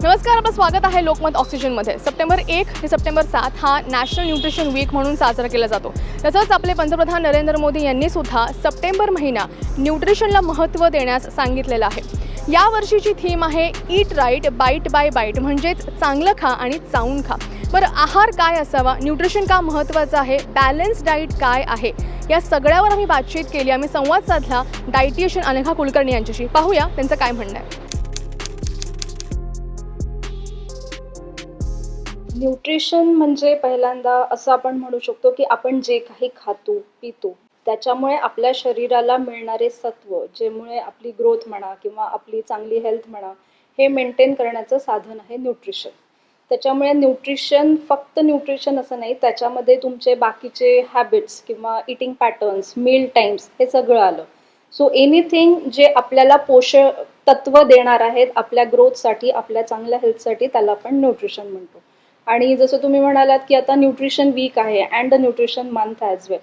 नमस्कार, आपलं स्वागत आहे लोकमत ऑक्सिजनमध्ये। सप्टेंबर 1 ते सप्टेंबर 7 हा नॅशनल न्यूट्रिशन वीक म्हणून साजरा केला जातो। तसंच आपले पंतप्रधान नरेंद्र मोदी यांनी सुद्धा सप्टेंबर महिना न्यूट्रिशनला महत्त्व देण्यास सांगितलेलं आहे। या वर्षीची थीम आहे ईट राईट बाईट बाय बाईट, म्हणजेच चांगलं खा आणि चावून खा। बरं, आहार काय असावा, न्यूट्रिशन का महत्त्वाचं आहे, बॅलन्स डाईट काय आहे, या सगळ्यावर आम्ही बातचीत केली। आम्ही संवाद साधला डायटिशियन अनघा कुलकर्णी यांच्याशी। पाहूया त्यांचं काय म्हणणं आहे। न्यूट्रिशन म्हणजे पहिल्यांदा असं आपण म्हणू शकतो की आपण जे काही खातो पितो त्याच्यामुळे आपल्या शरीराला मिळणारे सत्व, ज्यामुळे आपली ग्रोथ म्हणा किंवा आपली चांगली हेल्थ म्हणा, हे मेंटेन करण्याचं साधन आहे न्यूट्रिशन। त्याच्यामुळे न्यूट्रिशन फक्त न्यूट्रिशन असं नाही, त्याच्यामध्ये तुमचे बाकीचे हॅबिट्स किंवा इटिंग पॅटर्न्स, मील टाइम्स, हे सगळं आलं। सो एनिथिंग जे आपल्याला पोषक तत्व देणार आहेत आपल्या ग्रोथसाठी, आपल्या चांगल्या हेल्थसाठी, त्याला आपण न्यूट्रिशन म्हणतो। आणि जसं तुम्ही म्हणालात की आता न्यूट्रिशन वीक आहे and the nutrition month as well,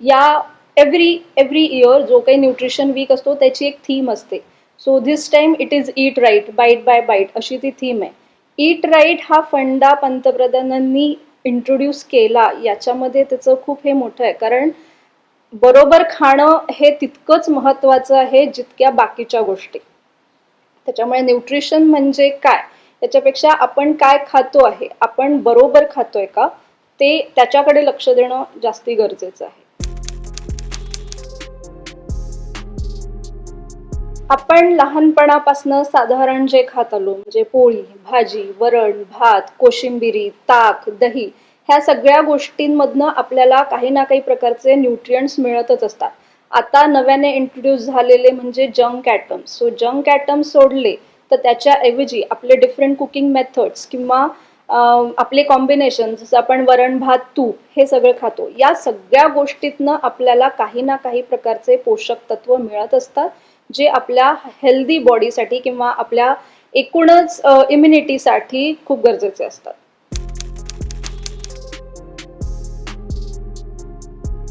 या एव्हरी इयर जो काही न्यूट्रिशन वीक असतो त्याची एक थीम असते। So this time it is eat right bite by bite, अशी ती थीम आहे। ईट राईट हा फंडा पंतप्रधानांनी इंट्रोड्यूस केला, याच्यामध्ये त्याचं खूप हे मोठं आहे, कारण बरोबर खाणं हे तितकंच महत्त्वाचं आहे जितक्या बाकीच्या गोष्टी। त्याच्यामुळे न्यूट्रिशन म्हणजे काय, त्याच्यापेक्षा आपण काय खातो आहे, आपण बरोबर खातोय का, ते त्याच्याकडे लक्ष देणं जास्ती गरजेचं आहे। आपण लहानपणापासून साधारण जे खात आलो, म्हणजे पोळी भाजी, वरण भात, कोशिंबिरी, ताक, दही, ह्या सगळ्या गोष्टींमधनं आपल्याला काही ना काही प्रकारचे न्यूट्रिएंट्स मिळतच असतात। आता नव्याने इंट्रोड्यूस झालेले म्हणजे junk items. So junk items सोडले तर त्याच्याऐवजी आपले डिफरंट कुकिंग मेथड्स किंवा आपले कॉम्बिनेशन, जसं आपण वरण भात तूप हे सगळं खातो, या सगळ्या गोष्टीतनं आपल्याला काही ना काही प्रकारचे पोषक तत्व मिळत असतात, जे आपल्या हेल्दी बॉडीसाठी किंवा आपल्या एकूणच इम्युनिटीसाठी खूप गरजेचे असतात।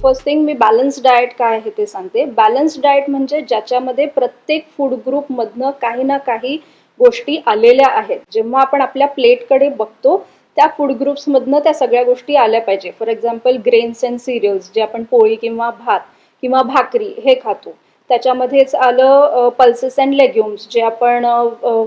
फर्स्ट थिंग, मी बॅलन्स डाएट काय आहे ते सांगते। बॅलन्स डाएट म्हणजे ज्याच्यामध्ये प्रत्येक फूड ग्रुपमधनं काही ना काही गोष्टी आलेल्या आहेत। जेव्हा आपण आपल्या प्लेटकडे बघतो त्या फूड ग्रुप्समधनं त्या सगळ्या गोष्टी आल्या पाहिजे। For example grains and serials, जे आपण पोळी किंवा भात किंवा भाकरी हे खातो, त्याच्यामध्येच आलं पल्सेस अँड लेग्युम्स, जे आपण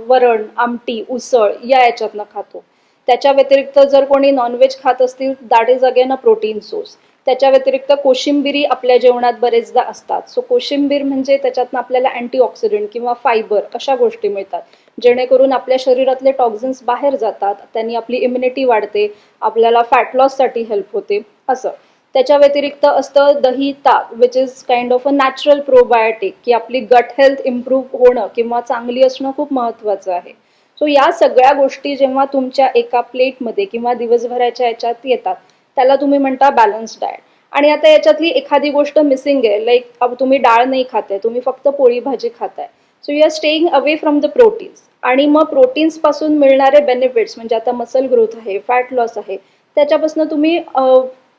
वरण, आमटी, उसळ या याच्यातनं खातो। त्याच्या व्यतिरिक्त जर कोणी नॉनव्हेज खात असतील, that is again a protein source. त्याच्या व्यतिरिक्त कोशिंबिरी आपल्या जेवणात बरेचदा असतात। सो कोशिंबीर म्हणजे त्याच्यातनं आपल्याला अँटीऑक्सिडंट किंवा फायबर अशा गोष्टी मिळतात, जेणेकरून आपल्या शरीरातले टॉक्झिन्स बाहेर जातात, त्यांनी आपली इम्युनिटी वाढते, आपल्याला फॅट लॉससाठी हेल्प होते असं। त्याच्या व्यतिरिक्त असतं दही ताक, which is kind of a natural probiotic, की आपली गट हेल्थ इम्प्रूव्ह होणं किंवा चांगली असणं खूप महत्त्वाचं आहे। सो या सगळ्या गोष्टी जेव्हा तुमच्या एका प्लेटमध्ये किंवा दिवसभराच्या याच्यात येतात, त्याला तुम्ही म्हणता बॅलन्स डाएट। आणि आता याच्यातली एखादी गोष्ट मिसिंग आहे, लाईक तुम्ही डाळ नाही खाताय, तुम्ही फक्त पोळी भाजी खाताय, so you are staying away from the proteins. आणि मग प्रोटीन्स पासून मिळणारे बेनिफिट्स म्हणजे आता मसल ग्रोथ आहे, फॅट लॉस आहे, त्याच्यापासून तुम्ही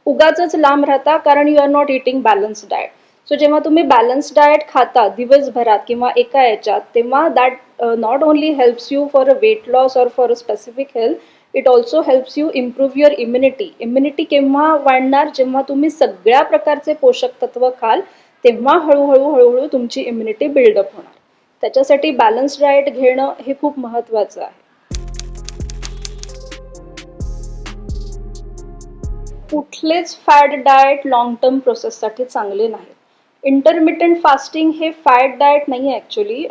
उगाचच लांब राहता, कारण you are not eating balance diet. So जेव्हा तुम्ही बॅलन्स डाएट खाता दिवसभरात किंवा एका याच्यात, तेव्हा that not only helps you for a weight loss और for a specific health, it also helps you improve your immunity. Immunity केव्हा वाढणार, जेव्हा तुम्ही सगळ्या प्रकारचे पोषक तत्व खाल, तेव्हा हळूहळू तुमची इम्युनिटी बिल्डअप होणार। त्याच्यासाठी बॅलन्स डाएट घेणं हे खूप महत्त्वाचं आहे। कुठलेच फॅट डाएट लॉंग टर्म प्रोसेससाठी चांगले नाहीत। इंटरमिटंट फास्टिंग हे फॅट डाएट नाही आहे ॲक्च्युली,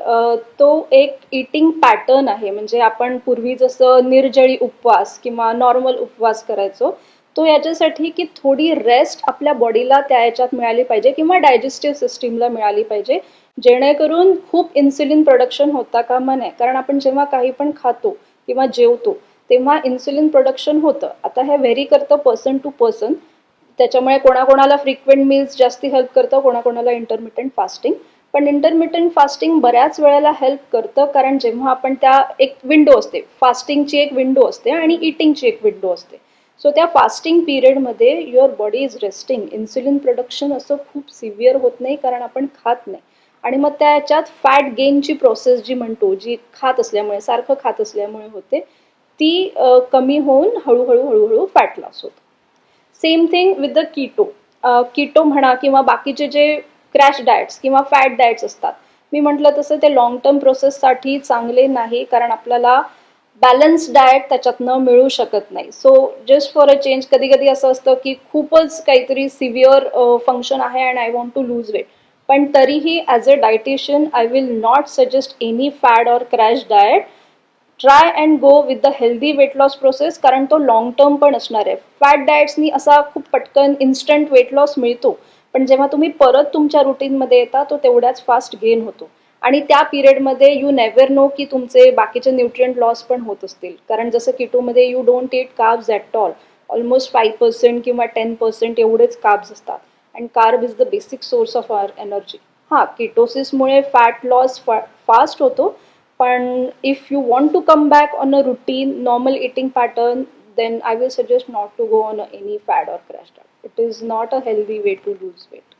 तो एक इटिंग पॅटर्न आहे। म्हणजे आपण पूर्वी जसं निर्जळी उपवास किंवा नॉर्मल उपवास करायचो, तो याच्यासाठी की थोडी रेस्ट आपल्या बॉडीला त्या याच्यात मिळाली पाहिजे किंवा डायजेस्टिव्ह सिस्टीमला मिळाली पाहिजे, जेणेकरून खूप इन्सुलिन प्रोडक्शन होता कामा नये। कारण आपण जेव्हा काही पण खातो किंवा जेवतो तेव्हा इन्सुलिन प्रोडक्शन होतं। आता हे व्हेरी करतं पर्सन टू पर्सन, त्याच्यामुळे कोणाकोणाला फ्रिक्वेंट मील्स जास्ती हेल्प करतं, कोणाकोणाला इंटरमिटंट फास्टिंग। पण इंटरमिटंट फास्टिंग बऱ्याच वेळेला हेल्प करतं, कारण जेव्हा आपण त्या एक विंडो असते, फास्टिंगची एक विंडो असते आणि इटिंगची एक विंडो असते। सो त्या फास्टिंग पिरियडमध्ये your body is resting, insulin production असं खूप सिव्हिअर होत नाही, कारण आपण खात नाही। आणि मग त्याच्यात फॅट गेनची प्रोसेस जी म्हणतो, जी खात असल्यामुळे, सारखं खात असल्यामुळे होते, ती कमी होऊन हळूहळू फॅट लॉस होतो. Same thing with the keto. Keto म्हणा किंवा बाकीचे जे क्रॅश डाएट्स किंवा फॅट डाएट्स असतात, मी म्हटलं तसं ते लॉंग टर्म प्रोसेससाठी चांगले नाही, कारण आपल्याला बॅलन्स डाएट त्याच्यातनं मिळू शकत नाही. So just for a change, कधी कधी असं असतं की खूपच काहीतरी सिव्हिअर फंक्शन आहे and I want to lose weight, पण तरीही as a dietitian I will not suggest any fad or crash diet. Try and go with the healthy weight loss process, कारण तो लॉंग टर्म पण असणार आहे. Fat डाएट्सनी असा खूप पटकन इन्स्टंट वेट लॉस मिळतो, पण जेव्हा तुम्ही परत तुमच्या रुटीनमध्ये येता तो तेवढ्याच फास्ट गेन होतो. आणि त्या पिरियडमध्ये यू नेव्हर नो की तुमचे बाकीचे न्यूट्रिएंट लॉस पण होत असतील, कारण जसं कीटोमध्ये you don't eat carbs at all. Almost 5% किंवा 10% एवढेच कार्ब्स असतात, and carb is the basic source of our energy. हां, कीटोसिसमुळे फॅट लॉस फास्ट होतो, पण if you want to come back on a routine normal eating pattern, then I will suggest not to go on any fad or crash diet. It is not a healthy way to lose weight.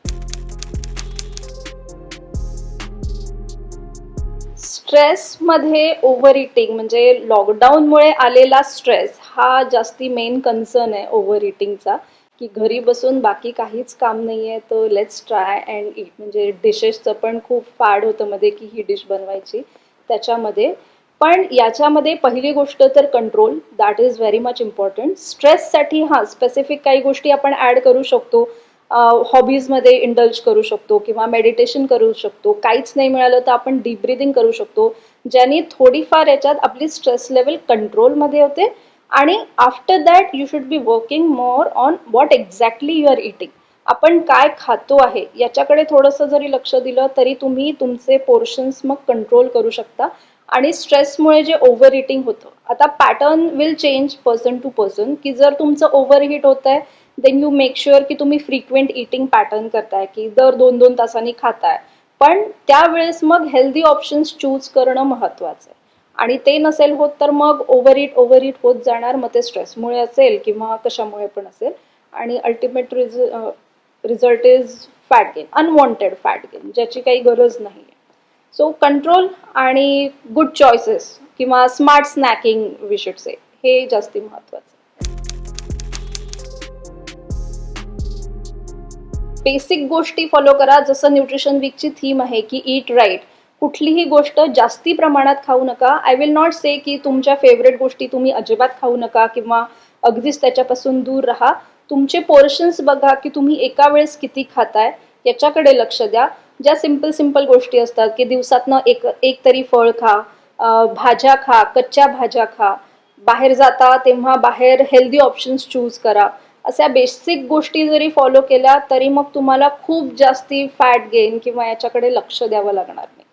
स्ट्रेसमध्ये over eating म्हणजे लॉकडाऊनमुळे आलेला stress हा जास्ती main concern आहे over इटिंगचा, की घरी बसून बाकी काहीच काम नाही आहे, तर लेट्स ट्राय अँड ईट. म्हणजे डिशेसचं पण खूप फॅड होतं मध्ये की ही डिश बनवायची त्याच्यामध्ये. पण याच्यामध्ये पहिली गोष्ट तर control, that is very much important. स्ट्रेससाठी हां, स्पेसिफिक काही गोष्टी आपण ॲड करू शकतो. हॉबीजमध्ये इंडल्ज करू शकतो किंवा मेडिटेशन करू शकतो. काहीच नाही मिळालं तर आपण डीप ब्रिदिंग करू शकतो, ज्याने थोडीफार याच्यात आपली स्ट्रेस लेवल कंट्रोलमध्ये होते. आणि after that you should be working more on what exactly you are eating. आपण काय खातो आहे याच्याकडे थोडंसं जरी लक्ष दिलं तरी तुम्ही तुमचे पोर्शन्स मग कंट्रोल करू शकता. आणि स्ट्रेसमुळे जे ओव्हर इटिंग होतं, आता pattern will change person to person, की जर तुमचं ओव्हर हिट होत आहे देन यू मेक शुअर की तुम्ही फ्रिक्वेंट इटिंग पॅटर्न करताय, की दर 2-2 तासांनी खाताय. पण त्यावेळेस मग हेल्दी ऑप्शन्स चूज करणं महत्त्वाचं आहे. आणि ते नसेल होत तर मग ओव्हर इट होत जाणार, मग ते स्ट्रेसमुळे असेल किंवा कशामुळे पण असेल, आणि ultimate result is fat gain, unwanted fat gain, ज्याची काही गरज नाही आहे. सो कंट्रोल आणि गुड चॉईसेस किंवा smart snacking we should say, हे जास्ती महत्त्वाचं. बेसिक गोष्टी फॉलो करा, जसं न्यूट्रिशन वीकची थीम आहे की ईट राईट. कुठलीही गोष्ट जास्ती प्रमाणात खाऊ नका. आय विल नॉट से की तुमच्या फेवरेट गोष्टी तुम्ही अजिबात खाऊ नका किंवा अगदीच त्याच्यापासून दूर राहा. तुमचे पोर्शन्स बघा की तुम्ही एका वेळेस किती खाताय, याच्याकडे लक्ष द्या. ज्या सिम्पल गोष्टी असतात की दिवसातनं एक तरी फळ खा, भाज्या खा, कच्च्या भाज्या खा, बाहेर जाता तेव्हा बाहेर हेल्दी ऑप्शन्स चूज करा. अशा बेसिक गोष्टी जरी फॉलो केल्या तरी मग तुम्हाला खूप जास्ती फॅट गेन किंवा याच्याकडे लक्ष द्यावं लागणार नाही.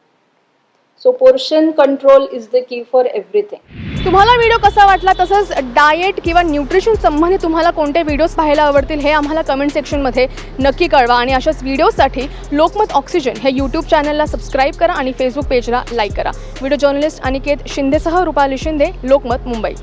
So portion control is the key for everything. तुम्हाला व्हिडिओ कसा वाटला, तसंच डाएट किंवा न्यूट्रिशन संबंधित तुम्हाला कोणते व्हिडिओज पाहायला आवडतील हे आम्हाला कमेंट सेक्शनमध्ये नक्की कळवा. आणि अशाच व्हिडिओसाठी लोकमत ऑक्सिजन हे यूट्यूब चॅनलला सबस्क्राईब करा आणि फेसबुक पेजला लाईक करा. व्हिडिओ जर्नलिस्ट अनिकेत शिंदेसह रुपाली शिंदे, लोकमत, मुंबई.